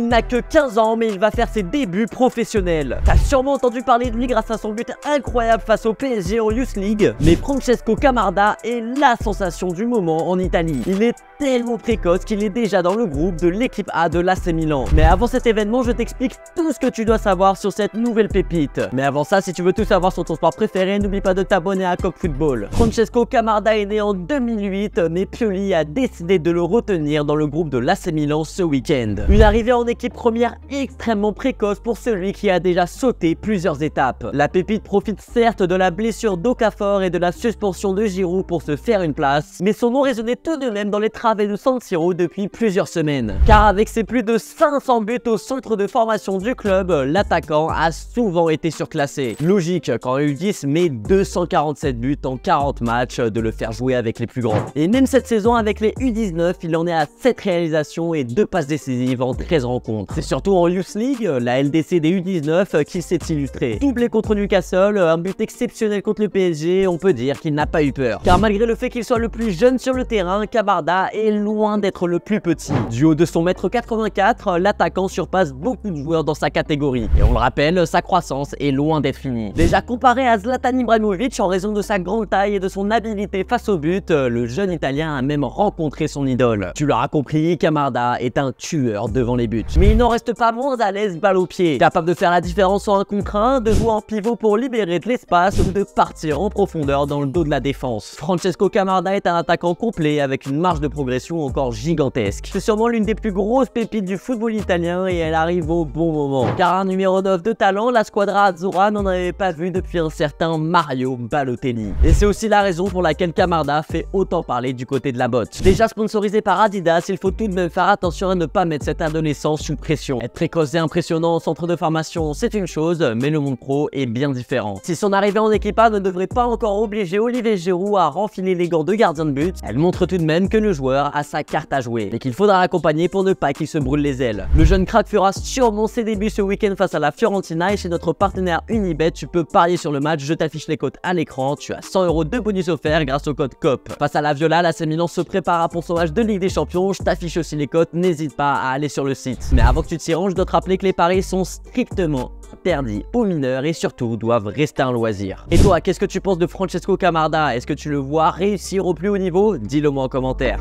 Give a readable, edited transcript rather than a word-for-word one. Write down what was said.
Il n'a que 15 ans, mais il va faire ses débuts professionnels. T'as sûrement entendu parler de lui grâce à son but incroyable face au PSG en Youth League, mais Francesco Camarda est la sensation du moment en Italie. Il est tellement précoce qu'il est déjà dans le groupe de l'équipe A de l'AC Milan. Mais avant cet événement, je t'explique tout ce que tu dois savoir sur cette nouvelle pépite. Mais avant ça, si tu veux tout savoir sur ton sport préféré, n'oublie pas de t'abonner à Coq Football. Francesco Camarda est né en 2008, mais Pioli a décidé de le retenir dans le groupe de l'AC Milan ce week-end. Une arrivée en équipe première extrêmement précoce pour celui qui a déjà sauté plusieurs étapes. La pépite profite certes de la blessure d'Okafor et de la suspension de Giroud pour se faire une place, mais son nom résonnait tout de même dans les travées de San Siro depuis plusieurs semaines. Car avec ses plus de 500 buts au centre de formation du club, l'attaquant a souvent été surclassé. Logique quand U10 met 247 buts en 40 matchs de le faire jouer avec les plus grands. Et même cette saison avec les U19, il en est à 7 réalisations et 2 passes décisives en 13 rencontres. C'est surtout en Youth League, la LDC des U19, qui s'est illustré. Doublé contre Newcastle, un but exceptionnel contre le PSG, on peut dire qu'il n'a pas eu peur. Car malgré le fait qu'il soit le plus jeune sur le terrain, Camarda est loin d'être le plus petit. Du haut de son 1m84, l'attaquant surpasse beaucoup de joueurs dans sa catégorie. Et on le rappelle, sa croissance est loin d'être finie. Déjà comparé à Zlatan Ibrahimovic en raison de sa grande taille et de son habileté face au but, le jeune Italien a même rencontré son idole. Tu l'auras compris, Camarda est un tueur devant les buts. Mais il n'en reste pas moins à l'aise balle au pied. Capable de faire la différence en 1 contre 1, de jouer en pivot pour libérer de l'espace ou de partir en profondeur dans le dos de la défense. Francesco Camarda est un attaquant complet avec une marge de progression encore gigantesque. C'est sûrement l'une des plus grosses pépites du football italien et elle arrive au bon moment. Car un numéro 9 de talent, la squadra Azzurra n'en avait pas vu depuis un certain Mario Balotelli. Et c'est aussi la raison pour laquelle Camarda fait autant parler du côté de la botte. Déjà sponsorisé par Adidas, il faut tout de même faire attention à ne pas mettre cet adolescent sous pression. Être précoce et impressionnant en centre de formation, c'est une chose, mais le monde pro est bien différent. Si son arrivée en équipe A ne devrait pas encore obliger Olivier Giroud à renfiler les gants de gardien de but, elle montre tout de même que le joueur a sa carte à jouer et qu'il faudra l'accompagner pour ne pas qu'il se brûle les ailes. Le jeune crack fera sûrement ses débuts ce week-end face à la Fiorentina et chez notre partenaire Unibet, tu peux parier sur le match, je t'affiche les cotes à l'écran, tu as 100 € de bonus offerts grâce au code COP. Face à la Viola, l'AC Milan se prépare pour son match de Ligue des Champions, je t'affiche aussi les cotes, n'hésite pas à aller sur le site. Mais avant que tu t'y ranges, je dois te rappeler que les paris sont strictement interdits aux mineurs et surtout doivent rester un loisir. Et toi, qu'est-ce que tu penses de Francesco Camarda? Est-ce que tu le vois réussir au plus haut niveau? Dis-le moi en commentaire.